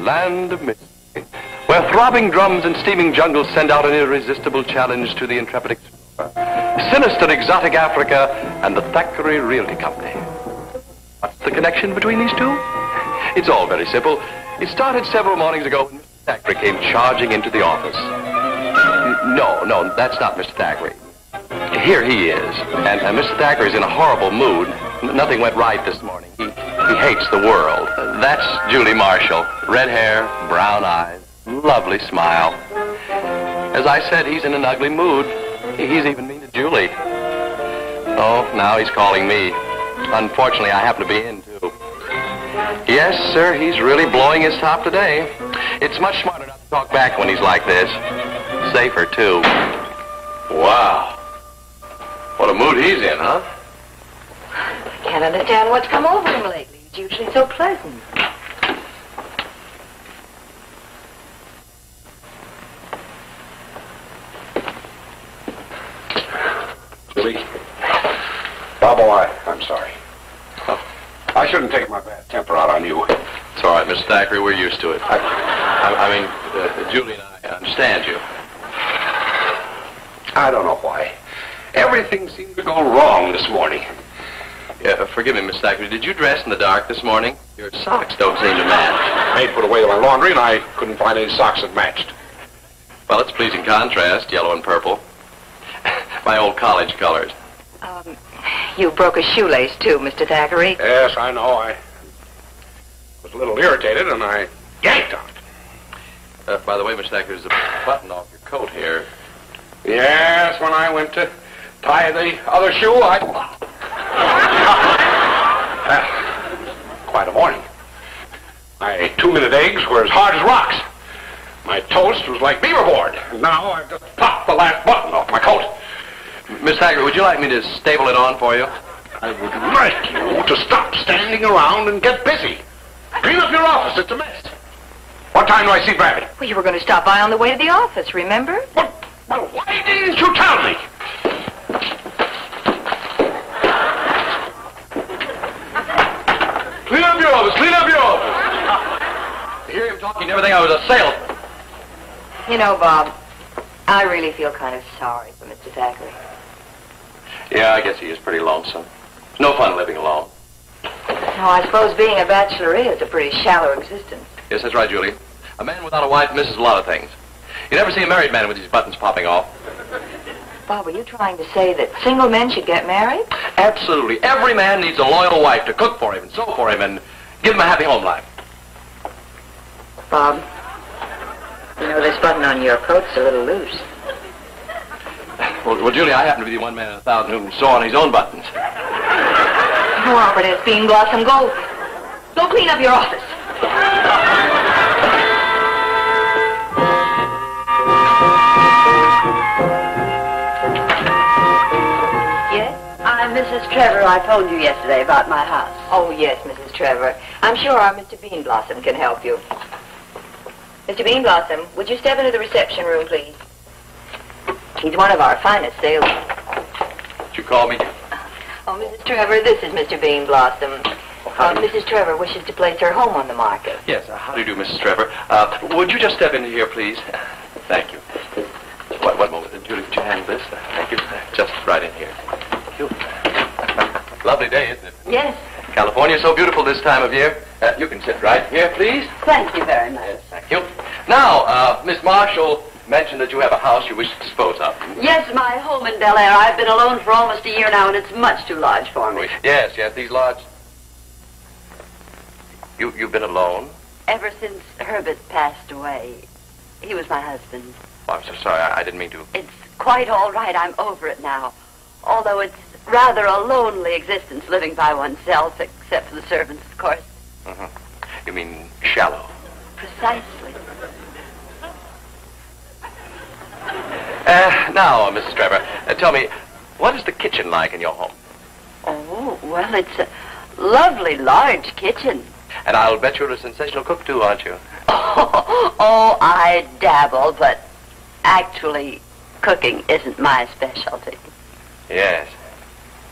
land of mystery, where throbbing drums and steaming jungles send out an irresistible challenge to the intrepid explorer. Sinister exotic Africa and the Thackery Realty Company. What's the connection between these two? It's all very simple. It started several mornings ago when Mr. Thackeray came charging into the office. No, that's not Mr. Thackeray. Here he is, and Mr. Thackeray's in a horrible mood. Nothing went right this morning. He hates the world. That's Julie Marshall. Red hair, brown eyes, lovely smile. As I said, he's in an ugly mood. He's even mean to Julie. Oh, now he's calling me. Unfortunately, I happen to be in, too. Yes, sir, he's really blowing his top today. It's much smarter not to talk back when he's like this. Safer, too. Wow. What a mood he's in, huh? I can't understand what's come over him lately. He's usually so pleasant. Julie? Bobo, I'm sorry. I shouldn't take my bad temper out on you. It's all right, Mr. Thackeray. We're used to it. Julie and I understand you. I don't know why. Everything seemed to go wrong this morning. Yeah, forgive me, Miss Thackeray. Did you dress in the dark this morning? Your socks don't seem to match. Maid put away my laundry, and I couldn't find any socks that matched. Well, it's pleasing contrast, yellow and purple. My old college colors. You broke a shoelace, too, Mr. Thackeray. Yes, I know. I was a little irritated, and I yanked on it. By the way, Miss Thackeray, there's a button off your coat here. Yes, when I went to tie the other shoe, quite a morning. My 2-minute eggs were as hard as rocks. My toast was like beaverboard. And now I've just popped the last button off my coat. Miss Thackeray, would you like me to staple it on for you? I would like you to stop standing around and get busy. Clean up your office. It's a mess. What time do I see Bradley? Well, you were going to stop by on the way to the office, remember? Well, why didn't you tell me? Clean up your office. Clean up your office. To hear him talking, never think I was a salesman. You know, Bob, I really feel kind of sorry for Mr. Thackeray. Yeah, I guess he is pretty lonesome. It's no fun living alone. No, I suppose being a bachelorette is a pretty shallow existence. Yes, that's right, Julie. A man without a wife misses a lot of things. You never see a married man with his buttons popping off. Bob, are you trying to say that single men should get married? Absolutely. Every man needs a loyal wife to cook for him and sew for him and give him a happy home life. Bob, you know, this button on your coat's a little loose. Well, Julie, I happen to be the one man in 1,000 who can sew on his own buttons. Oh, but it's Bean Blossom, go clean up your office. Yes, I'm Mrs. Trevor. I told you yesterday about my house. Oh, yes, Mrs. Trevor. I'm sure our Mr. Bean Blossom can help you. Mr. Bean Blossom, would you step into the reception room, please? He's one of our finest salesmen. Did you call me? Oh, Mrs. Trevor, this is Mr. Bean Blossom. Mrs. Trevor wishes to place her home on the market. Yes, how do you do, Mrs. Trevor? Would you just step into here, please? Thank you. One moment. Julie, would you handle this? Thank you. Just right in here. Thank you. Lovely day, isn't it? Yes. California's so beautiful this time of year. You can sit right here, please. Thank you very much. Yes, thank you. Now, Miss Marshall mentioned that you have a house you wish to dispose of. Yes, my home in Bel Air. I've been alone for almost a year now, and it's much too large for me. Yes, these large... You've been alone? Ever since Herbert passed away. He was my husband. Oh, I'm so sorry. I didn't mean to... It's quite all right. I'm over it now. Although it's rather a lonely existence living by oneself, except for the servants, of course. Mm-hmm. You mean shallow? Precisely. Now, Mrs. Trevor, tell me, what is the kitchen like in your home? Oh, well, it's a lovely large kitchen. And I'll bet you're a sensational cook, too, aren't you? Oh, I dabble, but actually, cooking isn't my specialty. Yes.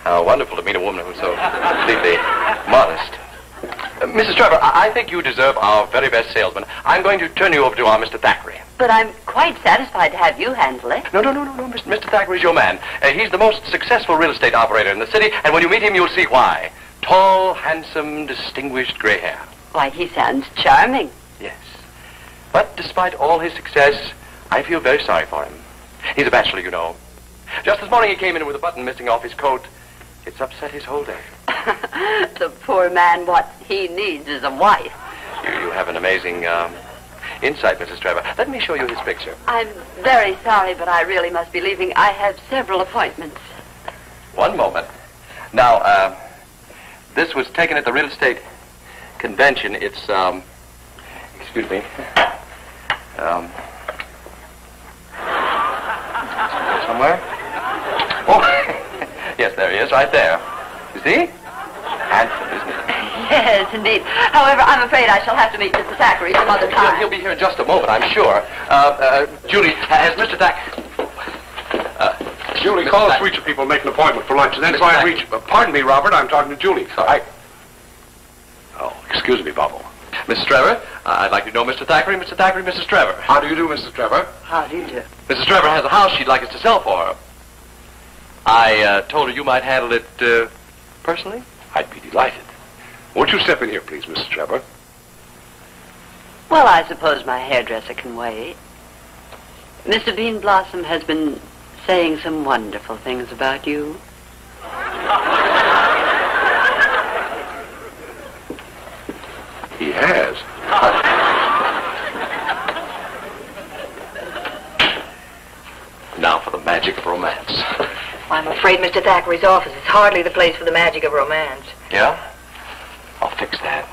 How wonderful to meet a woman who's so completely modest. Mrs. Trevor, I think you deserve our very best salesman. I'm going to turn you over to our Mr. Thackery. But I'm quite satisfied to have you handle it. No. Mr. Thackery's your man. He's the most successful real estate operator in the city, and when you meet him, you'll see why. Tall, handsome, distinguished gray hair. Why, he sounds charming. Yes. But despite all his success, I feel very sorry for him. He's a bachelor, you know. Just this morning he came in with a button missing off his coat. It's upset his whole day. The poor man, what he needs is a wife. You have an amazing insight, Mrs. Trevor. Let me show you his picture. I'm very sorry, but I really must be leaving. I have several appointments. One moment. Now, this was taken at the real estate convention. It's, excuse me. Somewhere? Oh, yes, there he is, right there. You see? Handsome, isn't he? Yes, indeed. However, I'm afraid I shall have to meet Mr. Thackery some other time. He'll be here in just a moment, I'm sure. Julie, has Mr. Julie, Mr. call the suite of people, make an appointment for lunch, and then try and reach... pardon me, Robert, I'm talking to Julie. Oh, excuse me, Bubble. Mrs. Trevor, I'd like to know Mr. Thackery. Mr. Thackery, Mrs. Trevor. How do you do, Mrs. Trevor? How do you do? Mrs. Trevor has a house she'd like us to sell for her. I told her you might handle it personally. I'd be delighted. Won't you step in here, please, Mrs. Trevor? Well, I suppose my hairdresser can wait. Mr. Bean Blossom has been saying some wonderful things about you. He has. Now for the magic of romance. I'm afraid Mr. Thackeray's office is hardly the place for the magic of romance. Yeah? I'll fix that.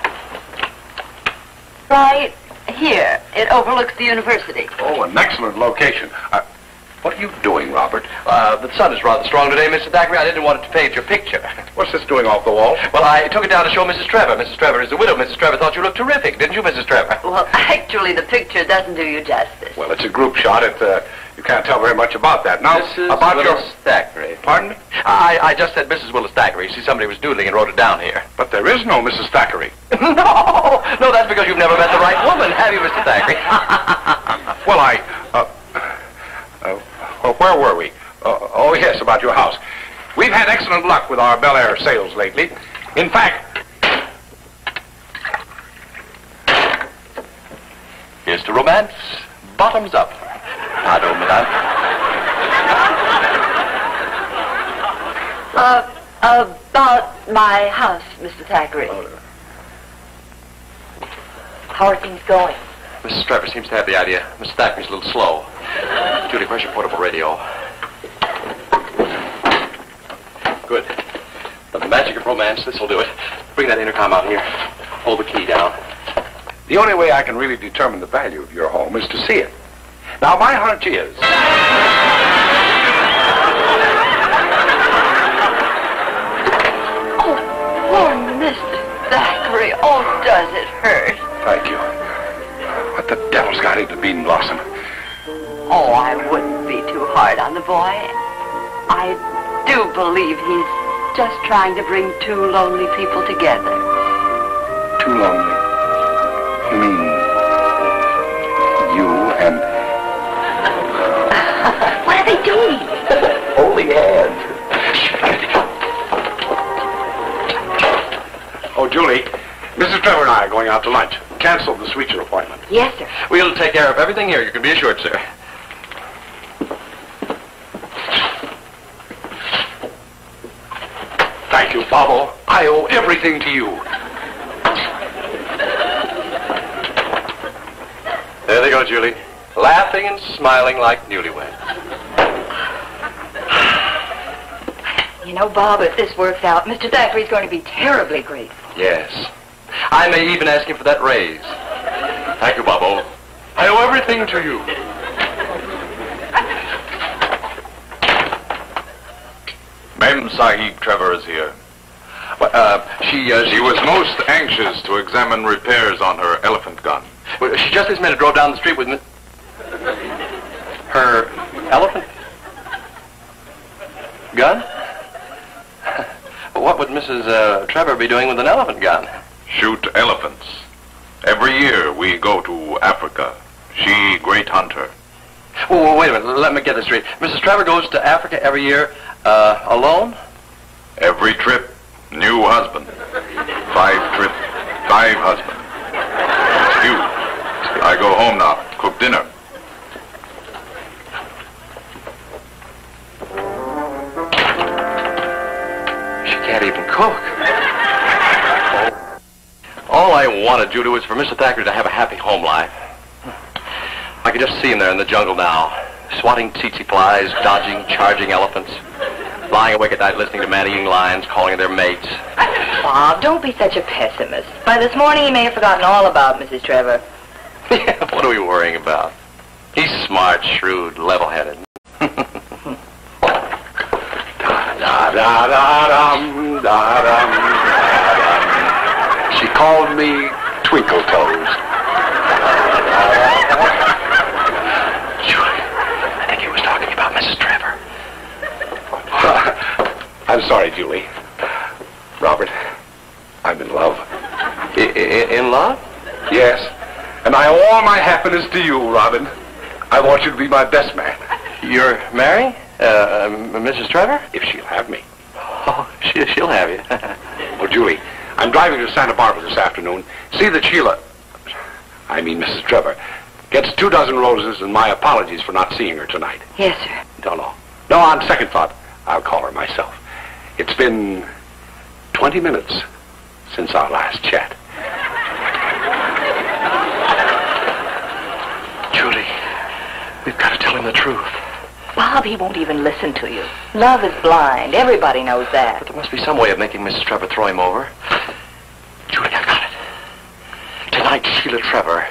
Right here. It overlooks the university. Oh, an excellent location. What are you doing, Robert? The sun is rather strong today, Mr. Thackeray. I didn't want it to fade your picture. What's this doing off the wall? Well, I took it down to show Mrs. Trevor. Mrs. Trevor is a widow. Mrs. Trevor thought you looked terrific, didn't you, Mrs. Trevor? Well, actually, the picture doesn't do you justice. Well, it's a group shot. You can't tell very much about that. Now, Mrs. about Willis Thackeray. Pardon me? I just said Mrs. Willis Thackeray. See, somebody was doodling and wrote it down here. But there is no Mrs. Thackeray. No, that's because you've never met the right woman, have you, Mr. Thackeray? Well, where were we? Oh, yes, about your house. We've had excellent luck with our Bel Air sales lately. In fact... Here's to romance. Bottoms up. Pardon, madame. About my house, Mr. Thackeray. How are things going? Mrs. Trevor seems to have the idea. Mr. Thackeray's a little slow. Judy, where's your portable radio? Good. The magic of romance, this'll do it. Bring that intercom out here. Hold the key down. The only way I can really determine the value of your home is to see it. Now, my hunch is... Oh, poor Mr. Thackeray. Oh, does it hurt? Thank you. What the devil's got into Bean Blossom? Oh, I wouldn't be too hard on the boy. I do believe he's just trying to bring two lonely people together. Too lonely. You mean you and... What are they doing? Holy hands. Oh, Julie, Mrs. Trevor and I are going out to lunch. Cancel the Sweetser appointment. Yes, sir. We'll take care of everything here, you can be assured, sir. Thank you, Bobble. I owe everything to you. There they go, Julie. Laughing and smiling like newlyweds. You know, Bob, if this works out, Mr. Thackeray's going to be terribly grateful. Yes. I may even ask him for that raise. Thank you, Bobo. I owe everything to you. Mem Sahib Trevor is here. She was most anxious to examine repairs on her elephant gun. She just this minute drove down the street with her elephant gun? What would Mrs. Trevor be doing with an elephant gun? shoot elephants. Every year we go to Africa. She great hunter. Oh, wait a minute. Let me get this straight. Mrs. Trevor goes to Africa every year, alone? Every trip, new husband. 5 trips, 5 husbands. Excuse. I go home now. Cook dinner. She can't even cook. All I wanted, Judy, was for Mr. Thackeray to have a happy home life. I could just see him there in the jungle now, swatting tsetse flies, dodging, charging elephants, lying awake at night listening to man-eating lions calling their mates. Bob, don't be such a pessimist. By this morning, he may have forgotten all about Mrs. Trevor. What are we worrying about? He's smart, shrewd, level-headed. Da-da-dum, da-dum, da-dum. She called me Twinkle Toes. Julie, I think he was talking about Mrs. Trevor. I'm sorry, Julie. Robert, I'm in love. In love? Yes, and I owe all my happiness to you, Robin. I want you to be my best man. You're marrying Mrs. Trevor? If she'll have me. Oh, she'll have you. Oh, Julie, I'm driving to Santa Barbara this afternoon. See that Mrs. Trevor, gets 2 dozen roses and my apologies for not seeing her tonight. Yes, sir. No, on second thought, I'll call her myself. It's been 20 minutes since our last chat. Julie, we've got to tell him the truth. Bob, he won't even listen to you. Love is blind. Everybody knows that. But there must be some way of making Mrs. Trevor throw him over. Julie, I've got it. Tonight, Sheila Trevor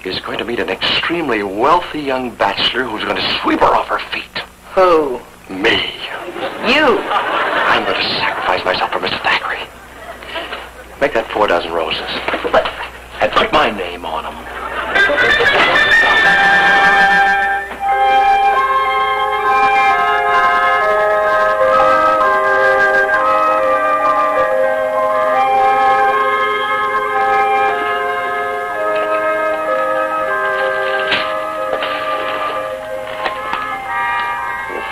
is going to meet an extremely wealthy young bachelor who's going to sweep her off her feet. Who? Me. You. I'm going to sacrifice myself for Mr. Thackeray. Make that 4 dozen roses. But... And put my name on them.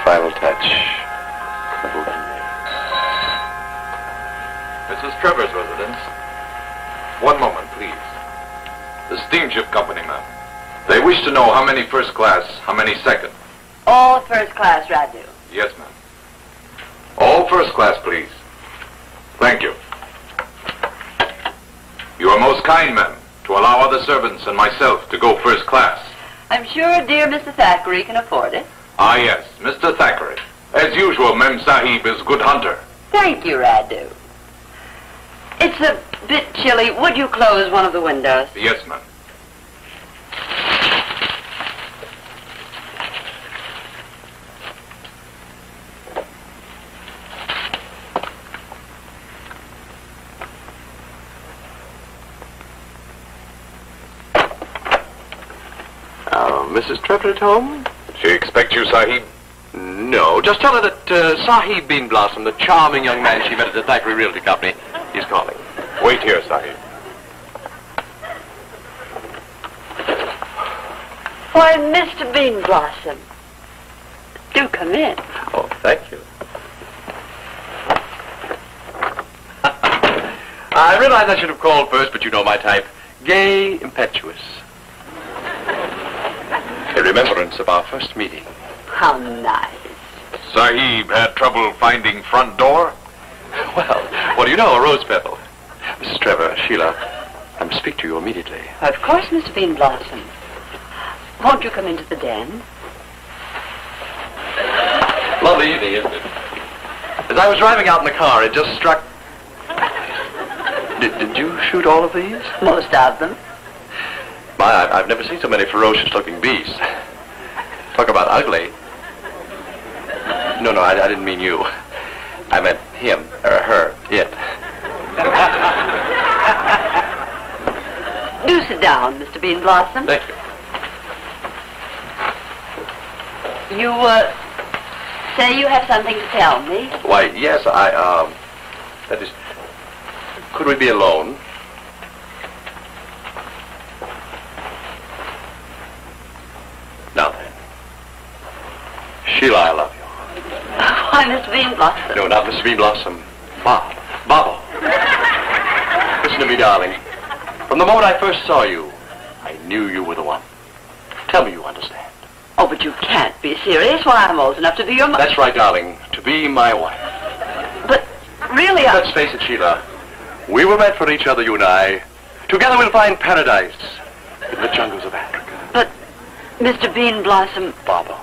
Final touch. Mrs. Trevor's residence. One moment, please. The steamship company, ma'am. They wish to know how many first class, how many second. All first class, Radu. Yes, ma'am. All first class, please. Thank you. You are most kind, ma'am, to allow other servants and myself to go first class. I'm sure dear Mr. Thackeray can afford it. Ah, yes, Mr. Thackeray. As usual, Mem Sahib is good hunter. Thank you, Radu. It's a bit chilly. Would you close one of the windows? Yes, ma'am. Mrs. Trevor at home? She expects you, Sahib? No, just tell her that Sahib Bean Blossom, the charming young man she met at the Thackery Realty Company, is calling. Wait here, Sahib. Why, Mr. Bean Blossom. Do come in. Oh, thank you. I realize I should have called first, but you know my type. Gay, impetuous. A remembrance of our first meeting. How nice. Sahib had trouble finding front door? Well, what do you know, a rose petal. Mrs. Trevor, Sheila, I'm to speak to you immediately. Of course, Mr. Bean Blossom. Won't you come into the den? Lovely evening, isn't it? As I was driving out in the car, it just struck... Did you shoot all of these? Most of them. My, I've never seen so many ferocious-looking beasts. Talk about ugly. No, I didn't mean you. I meant him, or her, it. Do sit down, Mr. Bean Blossom. Thank you. You, say you have something to tell me? Why, yes, that is... Could we be alone? Sheila, I love you. Why, Mr. Bean Blossom? No, not Mr. Bean Blossom. Bob. Bobbo. Listen to me, darling. From the moment I first saw you, I knew you were the one. Tell me you understand. Oh, but you can't be serious. Why, I'm old enough to be your mother. That's right, darling. To be my wife. But really, Let's face it, Sheila. We were meant for each other, you and I. Together we'll find paradise in the jungles of Africa. But, Mr. Bean Blossom... Bobbo.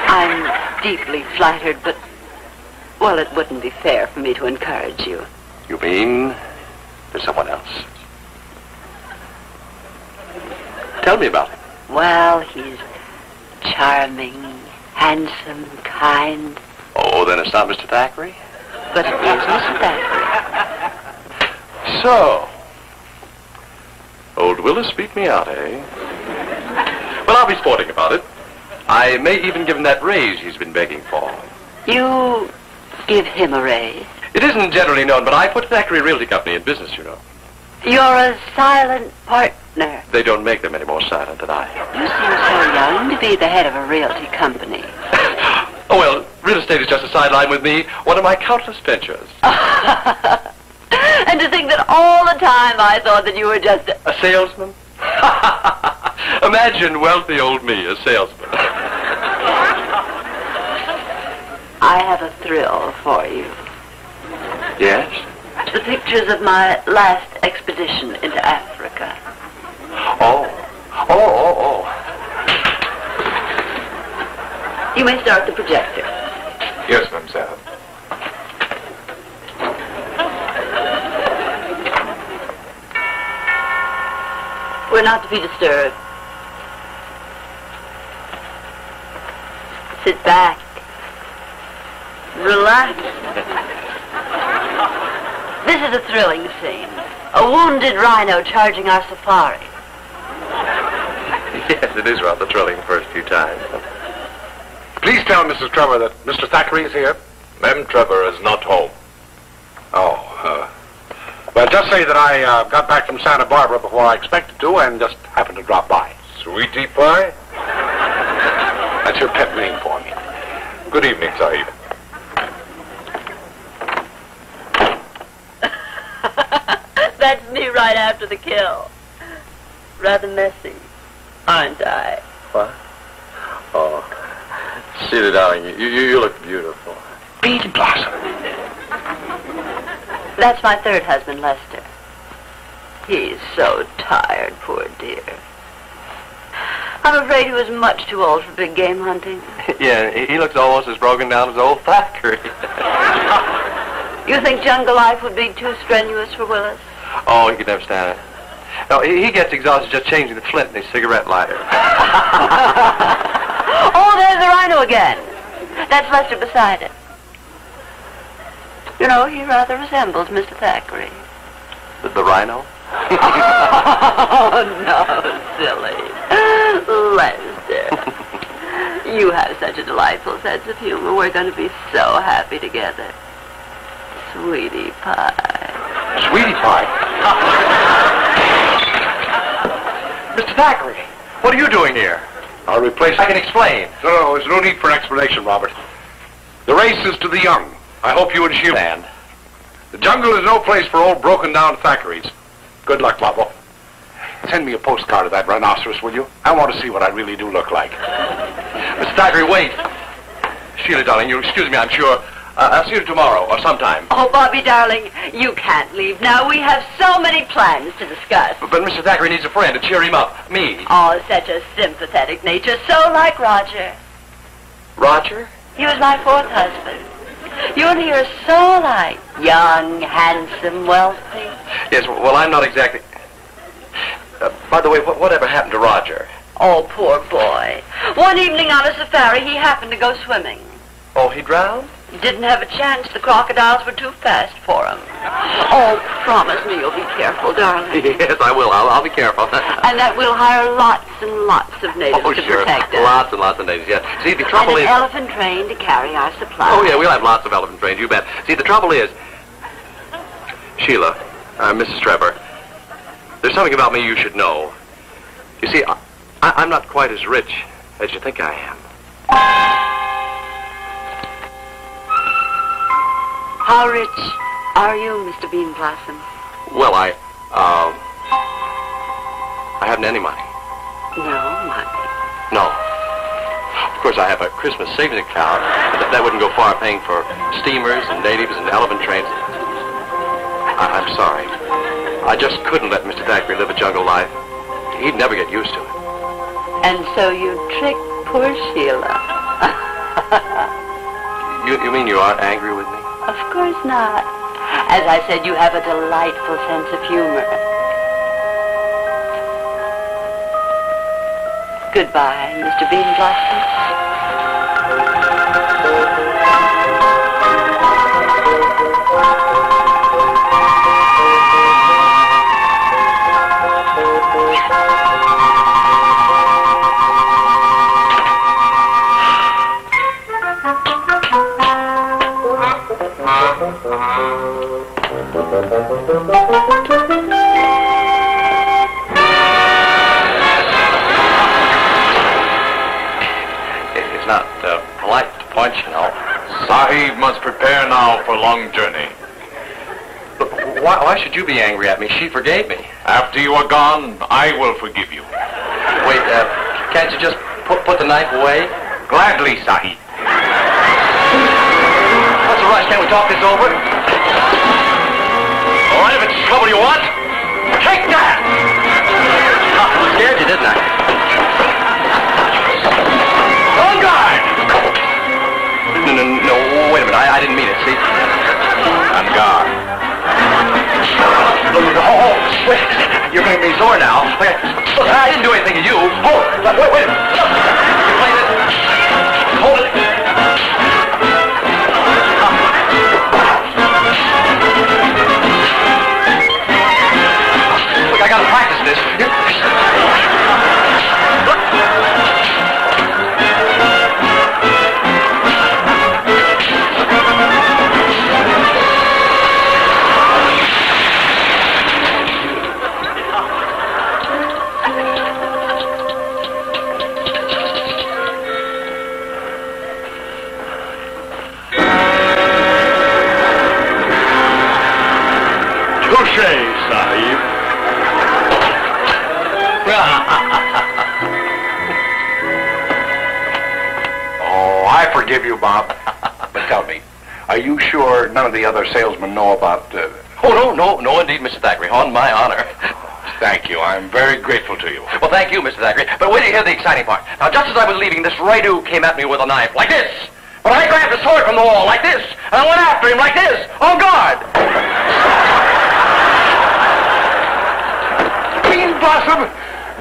I'm deeply flattered, but... Well, it wouldn't be fair for me to encourage you. You mean there's someone else? Tell me about him. Well, he's charming, handsome, kind. Oh, then it's not Mr. Thackeray? But it is Mr. Thackeray. So, old Willis beat me out, eh? Well, I'll be sporting about it. I may even give him that raise he's been begging for. You give him a raise? It isn't generally known, but I put Thackery Realty Company in business, you know. You're a silent partner. They don't make them any more silent than I. You seem so young to be the head of a realty company. Oh, well, real estate is just a sideline with me. One of my countless ventures. And to think that all the time I thought that you were just a salesman? Imagine wealthy old me, a salesman. I have a thrill for you. Yes? The pictures of my last expedition into Africa. Oh. You may start the projector. Yes, mademoiselle. We're not to be disturbed. Sit back. Relax. This is a thrilling scene. A wounded rhino charging our safari. Yes, it is rather thrilling the first few times. Please tell Mrs. Trevor that Mr. Thackeray is here. Mem Trevor is not home. Well, just say that I got back from Santa Barbara before I expected to and just happened to drop by. Sweetie pie? That's your pet name for me. Good evening, Sahib. That's me right after the kill. Rather messy, aren't I? What? Oh. Sheila, darling, you look beautiful. Bean Blossom. That's my third husband, Lester. He's so tired, poor dear. I'm afraid he was much too old for big game hunting. Yeah, he looks almost as broken down as old Thackeray. You think jungle life would be too strenuous for Willis? Oh, he could never stand it. No, he gets exhausted just changing the flint in his cigarette lighter. Oh, there's the rhino again. That's Lester beside it. You know, he rather resembles Mr. Thackeray. The rhino? Oh, no, silly. Lester. You have such a delightful sense of humor. We're going to be so happy together. Sweetie pie. Sweetie pie? Mr. Thackeray, what are you doing here? I'll replace... I can explain. No, there's no need for explanation, Robert. The race is to the young. I hope you and Sheila... And? The jungle is no place for old broken-down Thackeray's. Good luck, Bobo. Send me a postcard of that rhinoceros, will you? I want to see what I really do look like. Mr. Thackeray, wait. Sheila, darling, you'll excuse me, I'm sure. I'll see you tomorrow or sometime. Oh, Bobby, darling, you can't leave now. We have so many plans to discuss. But Mr. Thackeray needs a friend to cheer him up. Me. Oh, such a sympathetic nature, so like Roger. Roger? He was my fourth husband. You and he are so alike. Young, handsome, wealthy. Yes, well, I'm not exactly... by the way, whatever happened to Roger? Oh, poor boy. One evening on a safari, he happened to go swimming. Oh, he drowned? He didn't have a chance. The crocodiles were too fast for him. Oh, promise me you'll be careful, darling. Yes, I will. I'll be careful. And that we'll hire lots and lots of natives to protect us. Lots and lots of natives, yes. See, the trouble is... And an elephant train to carry our supplies. Oh, yeah, we'll have lots of elephant trains, you bet. See, the trouble is... Sheila, Mrs. Trevor, there's something about me you should know. You see, I'm not quite as rich as you think I am. How rich are you, Mr. Bean Blossom? Well, I haven't any money. No money. No. Of course, I have a Christmas savings account, but that wouldn't go far paying for steamers and natives and elephant trains. I'm sorry. I just couldn't let Mr. Thackery live a jungle life. He'd never get used to it. And so you tricked poor Sheila. You mean you aren't angry with me? Of course not. As I said, you have a delightful sense of humor. Goodbye, Mr. Bean Blossom. It's not polite to punch, you know. Sahib must prepare now for long journey. But why should you be angry at me? She forgave me. After you are gone, I will forgive you. Wait, can't you just put the knife away? Gladly, Sahib. What's the rush? Can't we talk this over? All right, if it's trouble you want, take that! I scared you, didn't I? On guard! No, wait a minute. I didn't mean it, see? On guard. Oh, wait. You're making me sore now. Look, I didn't do anything to you. Oh, wait. You play this. Hold it. Look, I gotta practice this. Sahib. Oh, I forgive you, Bob. But tell me, are you sure none of the other salesmen know about... Oh, no, indeed, Mr. Thackery. On my honor. Thank you. I'm very grateful to you. Well, thank you, Mr. Thackery. But wait till you hear the exciting part. Now, just as I was leaving, this Raidu came at me with a knife, like this. But I grabbed a sword from the wall, like this. And I went after him, like this. On guard. Bean Blossom,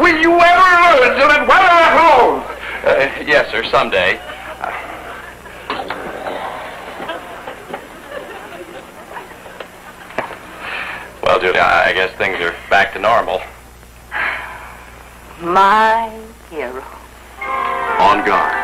will you ever learn to let well alone? Yes, sir, someday. Well, Julie, I guess things are back to normal. My hero. On guard.